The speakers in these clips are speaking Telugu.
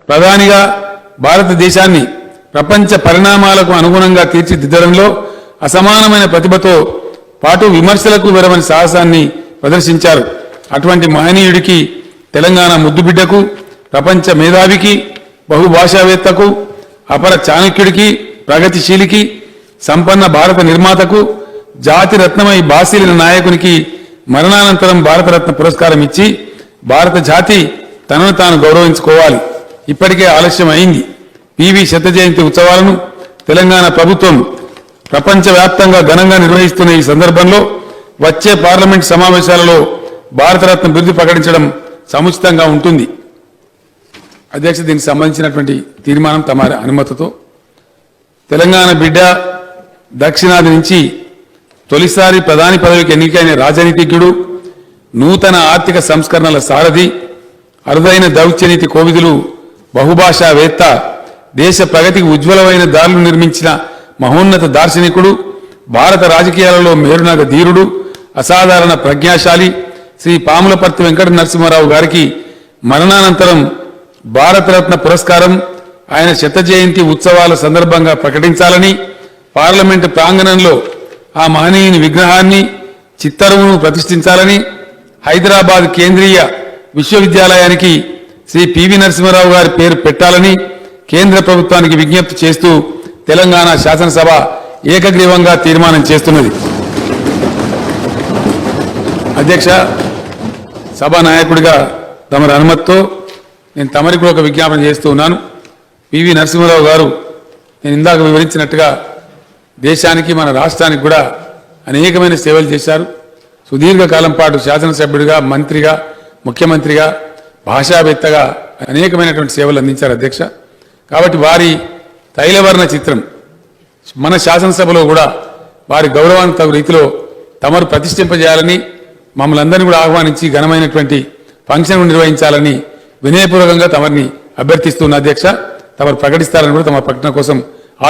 ప్రధానిగా భారతదేశాన్ని ప్రపంచ పరిణామాలకు అనుగుణంగా తీర్చిదిద్దడంలో అసమానమైన ప్రతిభతో పాటు విమర్శలకు విరవని సాహసాన్ని ప్రదర్శించారు. అటువంటి మహనీయుడికి, తెలంగాణ ముద్దుబిడ్డకు, ప్రపంచ మేధావికి, బహుభాషావేత్తకు, అపర చాణక్యుడికి, ప్రగతిశీలికి, సంపన్న భారత నిర్మాతకు, జాతి రత్నమై బాసిలిన నాయకునికి మరణానంతరం భారతరత్న పురస్కారం ఇచ్చి భారత జాతి తనను తాను గౌరవించుకోవాలి. ఇప్పటికే ఆలస్యం అయింది. పివి శత జయంతి ఉత్సవాలను తెలంగాణ ప్రభుత్వం ప్రపంచవ్యాప్తంగా ఘనంగా నిర్వహిస్తున్న ఈ సందర్భంలో వచ్చే పార్లమెంట్ సమావేశాలలో భారతరత్న బిరుదు ప్రకటించడం సముచితంగా ఉంటుంది. అధ్యక్ష, దీనికి సంబంధించినటువంటి తీర్మానం తమ అనుమతితో తెలంగాణ బిడ్డ, దక్షిణాది నుంచి తొలిసారి ప్రధాని పదవికి ఎన్నికైన రాజనీతిజ్ఞుడు, నూతన ఆర్థిక సంస్కరణల సారథి, అరుదైన దౌత్యనీతి కోవిదులు, బహుభాషావేత్త, దేశ ప్రగతికి ఉజ్వలమైన దారులు నిర్మించిన మహోన్నత దార్శనికుడు, భారత రాజకీయాలలో మేరునగ ధీరుడు, అసాధారణ ప్రజ్ఞాశాలి శ్రీ పాములపర్తి వెంకట నరసింహారావు గారికి మరణానంతరం భారతరత్న పురస్కారం ఆయన శత జయంతి ఉత్సవాల సందర్భంగా ప్రకటించాలని, పార్లమెంటు ప్రాంగణంలో ఆ మహనీయుని విగ్రహాన్ని, చిత్తరువును ప్రతిష్ఠించాలని, హైదరాబాద్ కేంద్రీయ విశ్వవిద్యాలయానికి శ్రీ పివి నరసింహారావు గారి పేరు పెట్టాలని కేంద్ర ప్రభుత్వానికి విజ్ఞప్తి చేస్తూ తెలంగాణ శాసనసభ ఏకగ్రీవంగా తీర్మానం చేస్తున్నది. అధ్యక్ష, సభా నాయకుడిగా తమరి అనుమతితో నేను తమరికి కూడా ఒక విజ్ఞాపన చేస్తూ ఉన్నాను. పివి నరసింహారావు గారు నేను ఇందాక వివరించినట్టుగా దేశానికి, మన రాష్ట్రానికి కూడా అనేకమైన సేవలు చేశారు. సుదీర్ఘకాలం పాటు శాసనసభ్యుడిగా, మంత్రిగా, ముఖ్యమంత్రిగా, భాషావేత్తగా అనేకమైనటువంటి సేవలు అందించారు అధ్యక్ష. కాబట్టి వారి తైలవర్ణ చిత్రం మన శాసనసభలో కూడా వారి గౌరవానికి తగు రీతిలో తమరు ప్రతిష్ఠింపజేయాలని, మమ్మల్ని అందరినీ కూడా ఆహ్వానించి ఘనమైనటువంటి ఫంక్షన్ నిర్వహించాలని వినయపూర్వకంగా తమరిని అభ్యర్థిస్తున్న అధ్యక్ష. తమరు ప్రకటిస్తారని కూడా తమ ప్రకటన కోసం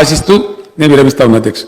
ఆశిస్తూ నేను విరమిస్తా ఉన్నా అధ్యక్ష.